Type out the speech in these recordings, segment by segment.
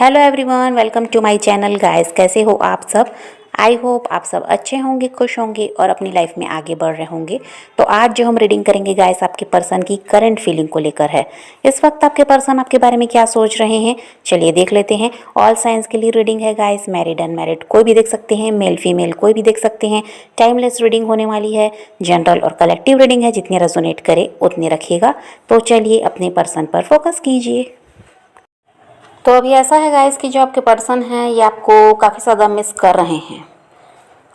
Hello everyone, welcome to my channel guys. कैसे हो आप सब? आई होप आप सब अच्छे होंगे, खुश होंगे और अपनी लाइफ में आगे बढ़ रहे होंगे। तो आज जो हम रीडिंग करेंगे गाइस, आपके पर्सन की करंट फीलिंग को लेकर है। इस वक्त आपके पर्सन आपके बारे में क्या सोच रहे हैं, चलिए देख लेते हैं। ऑल साइंस के लिए रीडिंग है गाइस, मैरिड अनमैरिड कोई भी देख सकते हैं, मेल फीमेल कोई भी देख सकते हैं। टाइमलेस रीडिंग होने वाली है, जनरल और कलेक्टिव रीडिंग है, जितनी रेजोनेट करे उतनी रखिएगा। तो चलिए अपने पर्सन पर फोकस कीजिए। तो अभी ऐसा है गाइस कि जो आपके पर्सन हैं ये आपको काफ़ी ज़्यादा मिस कर रहे हैं।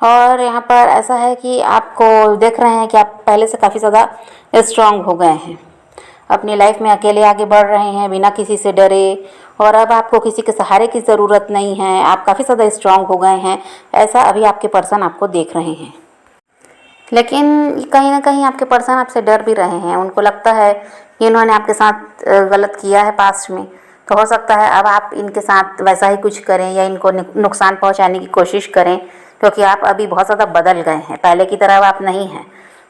और यहाँ पर ऐसा है कि आपको देख रहे हैं कि आप पहले से काफ़ी ज़्यादा स्ट्रांग हो गए हैं, अपनी लाइफ में अकेले आगे बढ़ रहे हैं बिना किसी से डरे। और अब आपको किसी के सहारे की ज़रूरत नहीं है, आप काफ़ी ज़्यादा स्ट्रांग हो गए हैं। ऐसा अभी आपके पर्सन आपको देख रहे हैं। लेकिन कहीं ना कहीं आपके पर्सन आपसे डर भी रहे हैं। उनको लगता है कि इन्होंने आपके साथ गलत किया है पास्ट में, तो हो सकता है अब आप इनके साथ वैसा ही कुछ करें या इनको नुकसान पहुंचाने की कोशिश करें, क्योंकि आप अभी बहुत ज़्यादा बदल गए हैं। पहले की तरह अब आप नहीं हैं,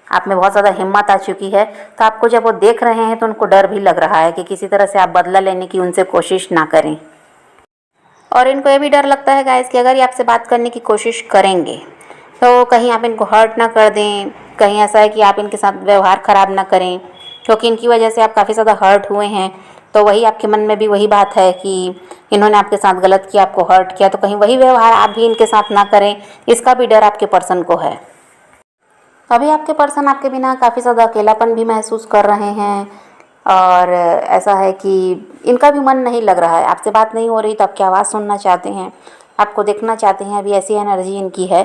आप में बहुत ज़्यादा हिम्मत आ चुकी है। तो आपको जब वो देख रहे हैं तो उनको डर भी लग रहा है कि किसी तरह से आप बदला लेने की उनसे कोशिश ना करें। और इनको ये भी डर लगता है गाइस कि अगर ये आपसे बात करने की कोशिश करेंगे तो कहीं आप इनको हर्ट ना कर दें, कहीं ऐसा है कि आप इनके साथ व्यवहार ख़राब ना करें, क्योंकि इनकी वजह से आप काफ़ी ज़्यादा हर्ट हुए हैं। तो वही आपके मन में भी वही बात है कि इन्होंने आपके साथ गलत किया, आपको हर्ट किया, तो कहीं वही व्यवहार आप भी इनके साथ ना करें, इसका भी डर आपके पर्सन को है। अभी आपके पर्सन आपके बिना काफ़ी ज़्यादा अकेलापन भी महसूस कर रहे हैं। और ऐसा है कि इनका भी मन नहीं लग रहा है, आपसे बात नहीं हो रही तो आपकी आवाज़ सुनना चाहते हैं, आपको देखना चाहते हैं। अभी ऐसी एनर्जी इनकी है।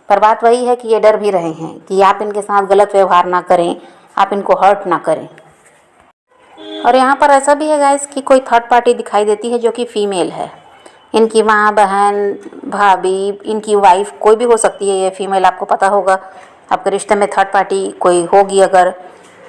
पर बात वही है कि ये डर भी रहे हैं कि आप इनके साथ गलत व्यवहार ना करें, आप इनको हर्ट ना करें। और यहाँ पर ऐसा भी है गाइस कि कोई थर्ड पार्टी दिखाई देती है जो कि फीमेल है। इनकी माँ, बहन, भाभी, इनकी वाइफ कोई भी हो सकती है ये फीमेल। आपको पता होगा आपके रिश्ते में थर्ड पार्टी कोई होगी अगर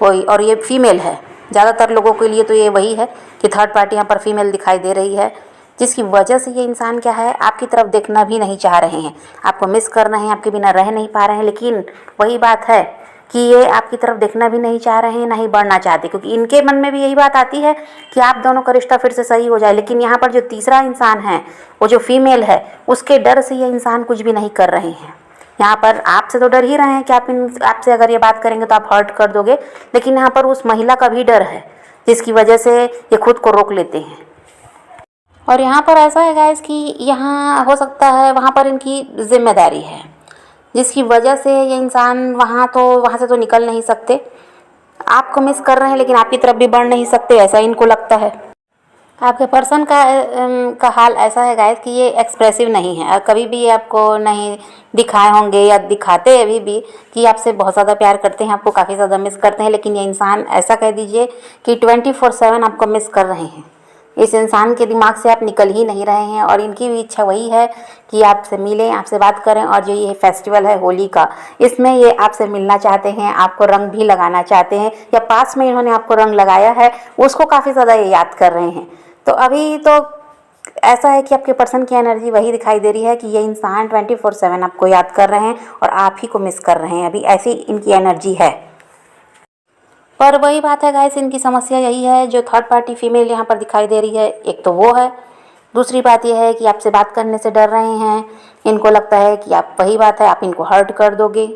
कोई, और ये फीमेल है। ज़्यादातर लोगों के लिए तो ये वही है कि थर्ड पार्टी यहाँ पर फीमेल दिखाई दे रही है, जिसकी वजह से ये इंसान क्या है, आपकी तरफ देखना भी नहीं चाह रहे हैं, आपको मिस कर रहे हैं, आपके बिना रह नहीं पा रहे हैं। लेकिन वही बात है कि ये आपकी तरफ देखना भी नहीं चाह रहे हैं, ना ही बढ़ना चाहते, क्योंकि इनके मन में भी यही बात आती है कि आप दोनों का रिश्ता फिर से सही हो जाए। लेकिन यहाँ पर जो तीसरा इंसान है, वो जो फीमेल है, उसके डर से ये इंसान कुछ भी नहीं कर रहे हैं। यहाँ पर आपसे तो डर ही रहे हैं कि आपसे अगर ये बात करेंगे तो आप हर्ट कर दोगे, लेकिन यहाँ पर उस महिला का भी डर है, जिसकी वजह से ये खुद को रोक लेते हैं। और यहाँ पर ऐसा है गाइस कि यहाँ हो सकता है वहाँ पर इनकी जिम्मेदारी है, जिसकी वजह से ये इंसान वहाँ से तो निकल नहीं सकते। आपको मिस कर रहे हैं लेकिन आपकी तरफ भी बढ़ नहीं सकते, ऐसा इनको लगता है। आपके पर्सन का हाल ऐसा है गाइस कि ये एक्सप्रेसिव नहीं है, और कभी भी ये आपको नहीं दिखाए होंगे या दिखाते अभी भी कि आपसे बहुत ज़्यादा प्यार करते हैं, आपको काफ़ी ज़्यादा मिस करते हैं। लेकिन ये इंसान ऐसा कह दीजिए कि 24/7 आपको मिस कर रहे हैं। इस इंसान के दिमाग से आप निकल ही नहीं रहे हैं, और इनकी भी इच्छा वही है कि आपसे मिलें, आपसे बात करें। और जो ये फेस्टिवल है होली का, इसमें ये आपसे मिलना चाहते हैं, आपको रंग भी लगाना चाहते हैं, या पास में इन्होंने आपको रंग लगाया है उसको काफ़ी ज़्यादा ये याद कर रहे हैं। तो अभी तो ऐसा है कि आपके पर्सन की एनर्जी वही दिखाई दे रही है कि ये इंसान 24/7 आपको याद कर रहे हैं और आप ही को मिस कर रहे हैं। अभी ऐसी इनकी एनर्जी है। पर वही बात है गाइस, इनकी समस्या यही है, जो थर्ड पार्टी फीमेल यहाँ पर दिखाई दे रही है, एक तो वो है, दूसरी बात यह है कि आपसे बात करने से डर रहे हैं। इनको लगता है कि आप, वही बात है, आप इनको हर्ट कर दोगे।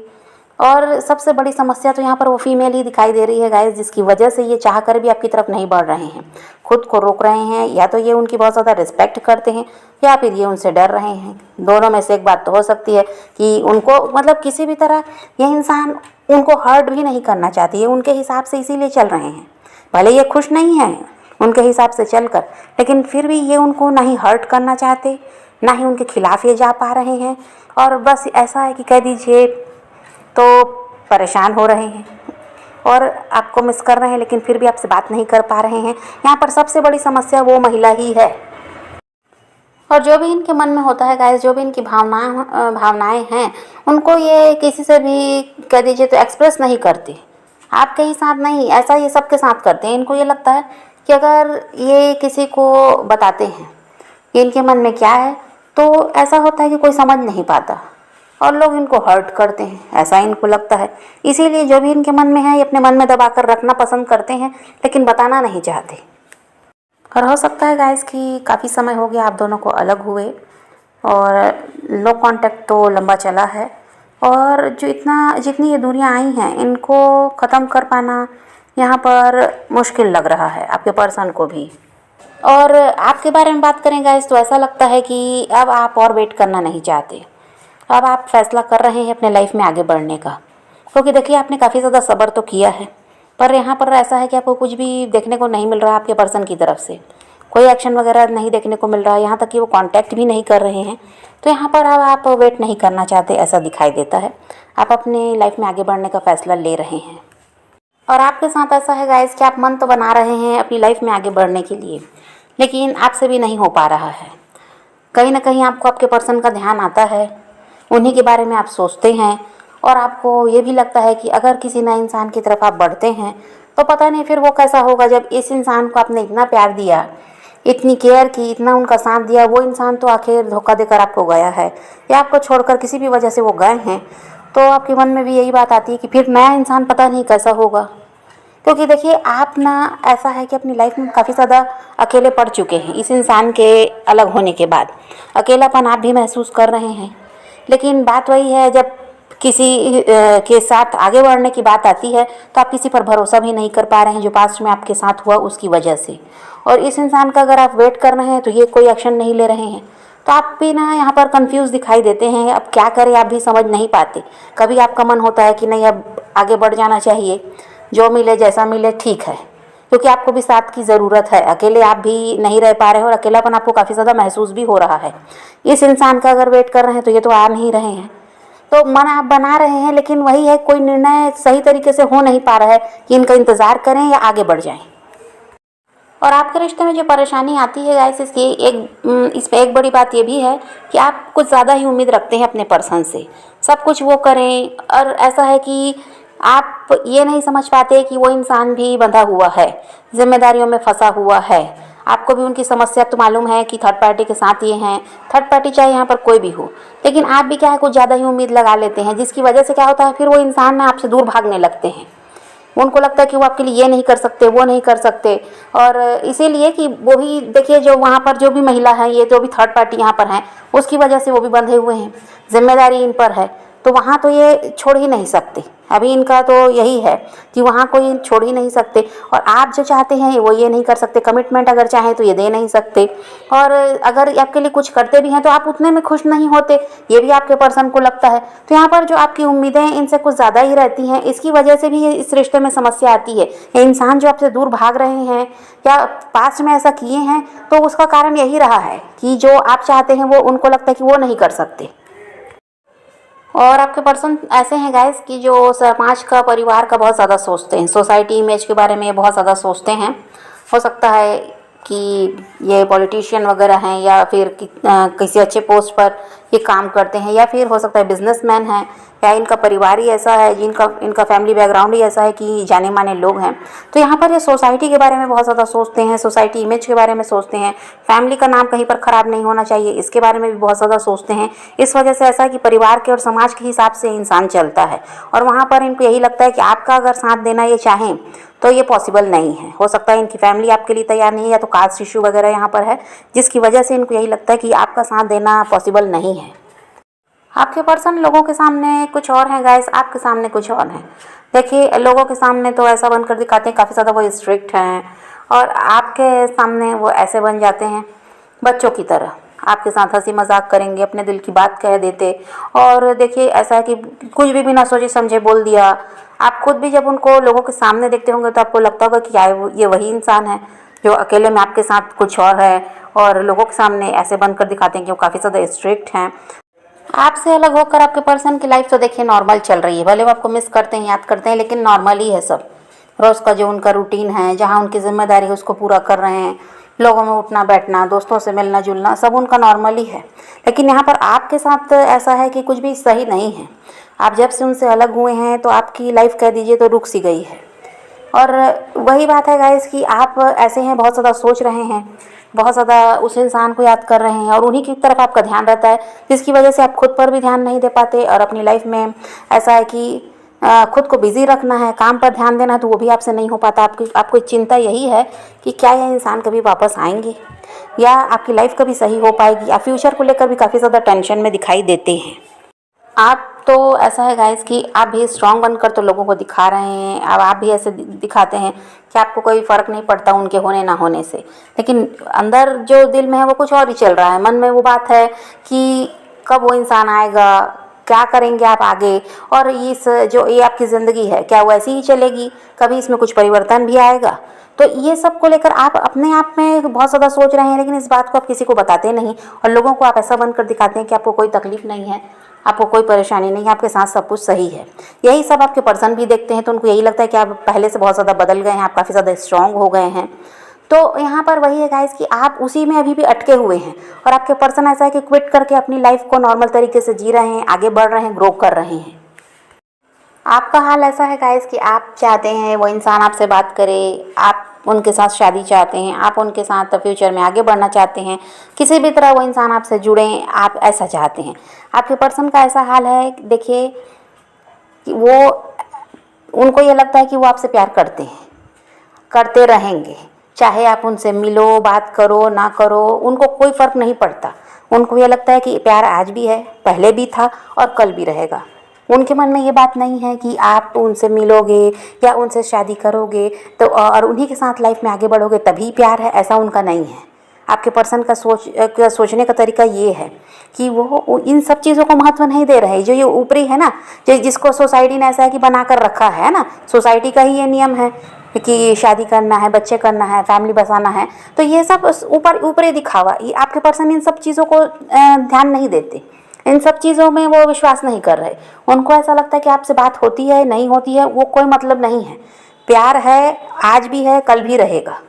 और सबसे बड़ी समस्या तो यहाँ पर वो फीमेल ही दिखाई दे रही है गाइस, जिसकी वजह से ये चाह कर भी आपकी तरफ नहीं बढ़ रहे हैं, खुद को रोक रहे हैं। या तो ये उनकी बहुत ज़्यादा रिस्पेक्ट करते हैं, या फिर ये उनसे डर रहे हैं। दोनों में से एक बात तो हो सकती है कि उनको मतलब किसी भी तरह ये इंसान उनको हर्ट भी नहीं करना चाहती है, उनके हिसाब से इसीलिए चल रहे हैं। भले ये खुश नहीं हैं उनके हिसाब से चलकर, लेकिन फिर भी ये उनको ना ही हर्ट करना चाहते, ना ही उनके खिलाफ ये जा पा रहे हैं। और बस ऐसा है कि कह दीजिए तो परेशान हो रहे हैं और आपको मिस कर रहे हैं, लेकिन फिर भी आपसे बात नहीं कर पा रहे हैं। यहाँ पर सबसे बड़ी समस्या वो महिला ही है। और जो भी इनके मन में होता है गाइस, जो भी इनकी भावनाएं हैं, उनको ये किसी से भी कह दीजिए तो एक्सप्रेस नहीं करते, आपके ही साथ नहीं, ऐसा ये सबके साथ करते हैं। इनको ये लगता है कि अगर ये किसी को बताते हैं कि इनके मन में क्या है, तो ऐसा होता है कि कोई समझ नहीं पाता और लोग इनको हर्ट करते हैं, ऐसा इनको लगता है। इसीलिए जो भी इनके मन में है ये अपने मन में दबा कर रखना पसंद करते हैं, लेकिन बताना नहीं चाहते। और हो सकता है गाइस कि काफ़ी समय हो गया आप दोनों को अलग हुए और नो कांटेक्ट तो लंबा चला है, और जो जितनी ये दूरियां आई हैं इनको ख़त्म कर पाना यहाँ पर मुश्किल लग रहा है आपके पर्सन को भी। और आपके बारे में बात करें गाइस तो ऐसा लगता है कि अब आप और वेट करना नहीं चाहते, अब आप फैसला कर रहे हैं अपने लाइफ में आगे बढ़ने का। क्योंकि देखिए आपने काफ़ी ज़्यादा सब्र तो किया है, पर यहाँ पर ऐसा है कि आपको कुछ भी देखने को नहीं मिल रहा आपके पर्सन की तरफ से, कोई एक्शन वगैरह नहीं देखने को मिल रहा है, यहाँ तक कि वो कांटेक्ट भी नहीं कर रहे हैं। तो यहाँ पर अब आप वेट नहीं करना चाहते ऐसा दिखाई देता है, आप अपने लाइफ में आगे बढ़ने का फैसला ले रहे हैं। और आपके साथ ऐसा है गाइस कि आप मन तो बना रहे हैं अपनी लाइफ में आगे बढ़ने के लिए, लेकिन आपसे भी नहीं हो पा रहा है। कहीं ना कहीं आपको आपके पर्सन का ध्यान आता है, उन्हीं के बारे में आप सोचते हैं, और आपको ये भी लगता है कि अगर किसी नए इंसान की तरफ आप बढ़ते हैं तो पता नहीं फिर वो कैसा होगा। जब इस इंसान को आपने इतना प्यार दिया, इतनी केयर की, इतना उनका साथ दिया, वो इंसान तो आखिर धोखा देकर आपको गया है या आपको छोड़कर किसी भी वजह से वो गए हैं, तो आपके मन में भी यही बात आती है कि फिर नया इंसान पता नहीं कैसा होगा। क्योंकि देखिए आप ना, ऐसा है कि अपनी लाइफ में काफ़ी ज़्यादा अकेले पड़ चुके हैं इस इंसान के अलग होने के बाद, अकेलापन आप भी महसूस कर रहे हैं। लेकिन बात वही है, जब किसी के साथ आगे बढ़ने की बात आती है तो आप किसी पर भरोसा भी नहीं कर पा रहे हैं जो पास्ट में आपके साथ हुआ उसकी वजह से। और इस इंसान का अगर आप वेट कर रहे हैं तो ये कोई एक्शन नहीं ले रहे हैं, तो आप भी ना यहाँ पर कंफ्यूज दिखाई देते हैं। अब क्या करें आप भी समझ नहीं पाते। कभी आपका मन होता है कि नहीं अब आगे बढ़ जाना चाहिए, जो मिले जैसा मिले ठीक है, क्योंकि आपको भी साथ की ज़रूरत है, अकेले आप भी नहीं रह पा रहे हो और अकेलापन आपको काफ़ी ज़्यादा महसूस भी हो रहा है। इस इंसान का अगर वेट कर रहे हैं तो ये तो आ नहीं रहे हैं, तो मन आप बना रहे हैं, लेकिन वही है कोई निर्णय सही तरीके से हो नहीं पा रहा है कि इनका इंतज़ार करें या आगे बढ़ जाएं। और आपके रिश्ते में जो परेशानी आती है गाइस, इसमें एक बड़ी बात ये भी है कि आप कुछ ज़्यादा ही उम्मीद रखते हैं अपने पर्सन से, सब कुछ वो करें, और ऐसा है कि आप ये नहीं समझ पाते कि वो इंसान भी बंधा हुआ है, जिम्मेदारियों में फंसा हुआ है। आपको भी उनकी समस्या तो मालूम है कि थर्ड पार्टी के साथ ये हैं, थर्ड पार्टी चाहे यहाँ पर कोई भी हो, लेकिन आप भी क्या है कुछ ज़्यादा ही उम्मीद लगा लेते हैं, जिसकी वजह से क्या होता है फिर वो इंसान ना आपसे दूर भागने लगते हैं। उनको लगता है कि वो आपके लिए ये नहीं कर सकते, वो नहीं कर सकते, और इसीलिए कि वो भी देखिए जो वहाँ पर जो भी महिला है, ये जो भी थर्ड पार्टी यहाँ पर हैं, उसकी वजह से वो भी बंधे हुए हैं, जिम्मेदारी इन पर है, तो वहाँ तो ये छोड़ ही नहीं सकते। अभी इनका तो यही है कि वहाँ कोई छोड़ ही नहीं सकते, और आप जो चाहते हैं वो ये नहीं कर सकते, कमिटमेंट अगर चाहें तो ये दे नहीं सकते, और अगर आपके लिए कुछ करते भी हैं तो आप उतने में खुश नहीं होते, ये भी आपके पर्सन को लगता है। तो यहाँ पर जो आपकी उम्मीदें हैं इनसे कुछ ज़्यादा ही रहती हैं, इसकी वजह से भी इस रिश्ते में समस्या आती है। ये इंसान जो आपसे दूर भाग रहे हैं या पास्ट में ऐसा किए हैं, तो उसका कारण यही रहा है कि जो आप चाहते हैं वो उनको लगता है कि वो नहीं कर सकते। और आपके पर्सन ऐसे हैं गाइस कि जो समाज का, परिवार का बहुत ज़्यादा सोचते हैं, सोसाइटी इमेज के बारे में बहुत ज़्यादा सोचते हैं। हो सकता है कि ये पॉलिटिशियन वगैरह हैं, या फिर किसी अच्छे पोस्ट पर ये काम करते हैं, या फिर हो सकता है बिजनेसमैन हैं, या इनका परिवार ही ऐसा है, इनका फैमिली बैकग्राउंड ही ऐसा है कि जाने माने लोग हैं। तो यहाँ पर ये सोसाइटी के बारे में बहुत ज़्यादा सोचते हैं, सोसाइटी इमेज के बारे में सोचते हैं, फैमिली का नाम कहीं पर ख़राब नहीं होना चाहिए, इसके बारे में भी बहुत ज़्यादा सोचते हैं। इस वजह से ऐसा है कि परिवार के और समाज के हिसाब से इंसान चलता है, और वहाँ पर इनको यही लगता है कि आपका अगर साथ देना ये चाहें तो ये पॉसिबल नहीं है। हो सकता है इनकी फैमिली आपके लिए तैयार नहीं है, या तो कास्ट इशू वगैरह यहाँ पर है, जिसकी वजह से इनको यही लगता है कि आपका साथ देना पॉसिबल नहीं है। आपके पर्सन लोगों के सामने कुछ और हैं गाइस, आपके सामने कुछ और हैं। देखिए लोगों के सामने तो ऐसा बनकर दिखाते हैं काफ़ी ज़्यादा वो स्ट्रिक्ट हैं, और आपके सामने वो ऐसे बन जाते हैं बच्चों की तरह, आपके साथ हंसी मजाक करेंगे, अपने दिल की बात कह देते। और देखिए ऐसा है कि कुछ भी बिना सोचे समझे बोल दिया। आप खुद भी जब उनको लोगों के सामने देखते होंगे तो आपको लगता होगा कि क्या ये वही इंसान है जो अकेले में आपके साथ कुछ और है, और लोगों के सामने ऐसे बनकर दिखाते हैं कि वो काफ़ी ज़्यादा स्ट्रिक्ट हैं। आपसे अलग होकर आपके पर्सन की लाइफ तो देखिए नॉर्मल चल रही है, भले वो आपको मिस करते हैं, याद करते हैं, लेकिन नॉर्मल ही है सब। रोज़ का जो उनका रूटीन है, जहाँ उनकी जिम्मेदारी है उसको पूरा कर रहे हैं, लोगों में उठना बैठना, दोस्तों से मिलना जुलना, सब उनका नॉर्मल ही है। लेकिन यहाँ पर आपके साथ ऐसा है कि कुछ भी सही नहीं है। आप जब से उनसे अलग हुए हैं तो आपकी लाइफ कह दीजिए तो रुक सी गई है। और वही बात है गाइस कि आप ऐसे हैं, बहुत ज़्यादा सोच रहे हैं, बहुत ज़्यादा उस इंसान को याद कर रहे हैं, और उन्हीं की तरफ आपका ध्यान रहता है, जिसकी वजह से आप खुद पर भी ध्यान नहीं दे पाते। और अपनी लाइफ में ऐसा है कि खुद को बिजी रखना है, काम पर ध्यान देना है, तो वो भी आपसे नहीं हो पाता। आपको चिंता यही है कि क्या यह इंसान कभी वापस आएंगे, या आपकी लाइफ कभी सही हो पाएगी, या फ्यूचर को लेकर भी काफ़ी ज़्यादा टेंशन में दिखाई देते हैं आप। तो ऐसा है गाइस कि आप भी स्ट्रांग बनकर तो लोगों को दिखा रहे हैं। अब आप भी ऐसे दिखाते हैं कि आपको कोई फ़र्क नहीं पड़ता उनके होने ना होने से, लेकिन अंदर जो दिल में है वो कुछ और ही चल रहा है। मन में वो बात है कि कब वो इंसान आएगा, क्या करेंगे आप आगे, और इस जो ये आपकी ज़िंदगी है क्या वो ऐसी ही चलेगी, कभी इसमें कुछ परिवर्तन भी आएगा। तो ये सब को लेकर आप अपने आप में बहुत ज़्यादा सोच रहे हैं, लेकिन इस बात को आप किसी को बताते नहीं, और लोगों को आप ऐसा बनकर दिखाते हैं कि आपको कोई तकलीफ़ नहीं है, आपको कोई परेशानी नहीं है, आपके साथ सब कुछ सही है। यही सब आपके पर्सन भी देखते हैं, तो उनको यही लगता है कि आप पहले से बहुत ज़्यादा बदल गए हैं, आप काफ़ी ज़्यादा स्ट्रांग हो गए हैं। तो यहाँ पर वही है गाइस कि आप उसी में अभी भी अटके हुए हैं, और आपके पर्सन ऐसा है कि क्विट करके अपनी लाइफ को नॉर्मल तरीके से जी रहे हैं, आगे बढ़ रहे हैं, ग्रो कर रहे हैं। आपका हाल ऐसा है गाइस कि आप चाहते हैं वो इंसान आपसे बात करे, आप उनके साथ शादी चाहते हैं, आप उनके साथ फ्यूचर में आगे बढ़ना चाहते हैं, किसी भी तरह वो इंसान आपसे जुड़ें, आप ऐसा चाहते हैं। आपके पर्सन का ऐसा हाल है, देखिए कि वो उनको ये लगता है कि वो आपसे प्यार करते हैं, करते रहेंगे, चाहे आप उनसे मिलो, बात करो ना करो, उनको कोई फ़र्क नहीं पड़ता। उनको ये लगता है कि प्यार आज भी है, पहले भी था और कल भी रहेगा। उनके मन में ये बात नहीं है कि आप उनसे मिलोगे या उनसे शादी करोगे तो और उन्हीं के साथ लाइफ में आगे बढ़ोगे तभी प्यार है, ऐसा उनका नहीं है। आपके पर्सन का सोचने का तरीका ये है कि वो इन सब चीज़ों को महत्व नहीं दे रहे। जो ये ऊपरी है ना, जिसको सोसाइटी ने ऐसा है कि बना कर रखा है ना, सोसाइटी का ही ये नियम है कि शादी करना है, बच्चे करना है, फैमिली बसाना है, तो ये सब ऊपरी दिखावा। ये आपके पर्सन इन सब चीज़ों को ध्यान नहीं देते, इन सब चीज़ों में वो विश्वास नहीं कर रहे। उनको ऐसा लगता है कि आपसे बात होती है नहीं होती है वो कोई मतलब नहीं है, प्यार है, आज भी है, कल भी रहेगा।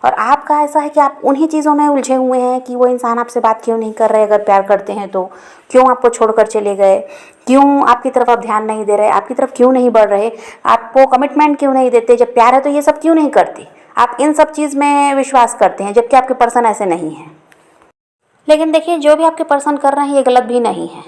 और आपका ऐसा है कि आप उन्हीं चीज़ों में उलझे हुए हैं कि वो इंसान आपसे बात क्यों नहीं कर रहे, अगर प्यार करते हैं तो क्यों आपको छोड़कर चले गए, क्यों आपकी तरफ आप ध्यान नहीं दे रहे, आपकी तरफ क्यों नहीं बढ़ रहे, आपको कमिटमेंट क्यों नहीं देते, जब प्यार है तो ये सब क्यों नहीं करते। आप इन सब चीज़ में विश्वास करते हैं, जबकि आपके पर्सन ऐसे नहीं हैं। लेकिन देखिए, जो भी आपके पर्सन कर रहे हैं ये गलत भी नहीं है,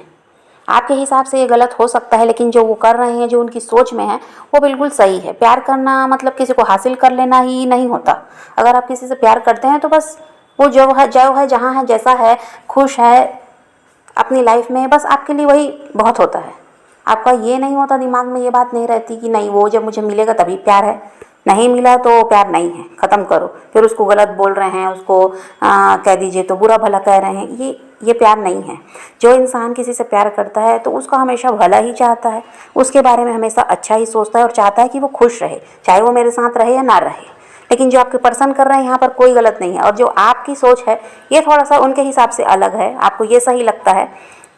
आपके हिसाब से ये गलत हो सकता है, लेकिन जो वो कर रहे हैं, जो उनकी सोच में है, वो बिल्कुल सही है। प्यार करना मतलब किसी को हासिल कर लेना ही नहीं होता। अगर आप किसी से प्यार करते हैं तो बस वो जो है जहाँ है, जैसा है, खुश है अपनी लाइफ में, बस आपके लिए वही बहुत होता है। आपका ये नहीं होता, दिमाग में ये बात नहीं रहती कि नहीं वो जब मुझे मिलेगा तभी प्यार है, नहीं मिला तो प्यार नहीं है, ख़त्म करो। फिर उसको गलत बोल रहे हैं, उसको कह दीजिए तो बुरा भला कह रहे हैं, ये प्यार नहीं है। जो इंसान किसी से प्यार करता है तो उसका हमेशा भला ही चाहता है, उसके बारे में हमेशा अच्छा ही सोचता है और चाहता है कि वो खुश रहे, चाहे वो मेरे साथ रहे या ना रहे। लेकिन जो आपके पर्सन कर रहे हैं यहाँ पर कोई गलत नहीं है, और जो आपकी सोच है ये थोड़ा सा उनके हिसाब से अलग है। आपको ये सही लगता है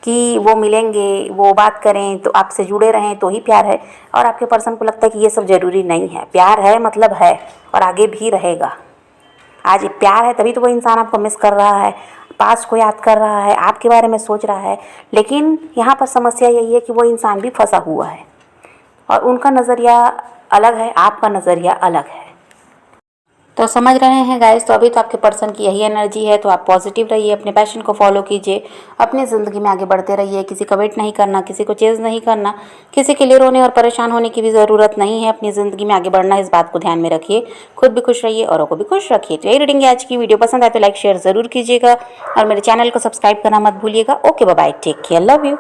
कि वो मिलेंगे, वो बात करें, तो आपसे जुड़े रहें तो ही प्यार है, और आपके पर्सन को लगता है कि ये सब ज़रूरी नहीं है। प्यार है मतलब है और आगे भी रहेगा। आज प्यार है तभी तो वो इंसान आपको मिस कर रहा है, पास को याद कर रहा है, आपके बारे में सोच रहा है। लेकिन यहाँ पर समस्या यही है कि वो इंसान भी फंसा हुआ है, और उनका नज़रिया अलग है, आपका नज़रिया अलग है। तो समझ रहे हैं गाइस, तो अभी तो आपके पर्सन की यही एनर्जी है, तो आप पॉजिटिव रहिए, अपने पैशन को फॉलो कीजिए, अपनी ज़िंदगी में आगे बढ़ते रहिए। किसी का वेट नहीं करना, किसी को चेज़ नहीं करना, किसी के लिए रोने और परेशान होने की भी ज़रूरत नहीं है। अपनी ज़िंदगी में आगे बढ़ना, इस बात को ध्यान में रखिए, खुद भी खुश रहिए, औरों को भी खुश रखिए। तो यही रीडिंग है आज की। वीडियो पसंद आए तो लाइक शेयर ज़रूर कीजिएगा, और मेरे चैनल को सब्सक्राइब करना मत भूलिएगा। Okay bye, take care, love you.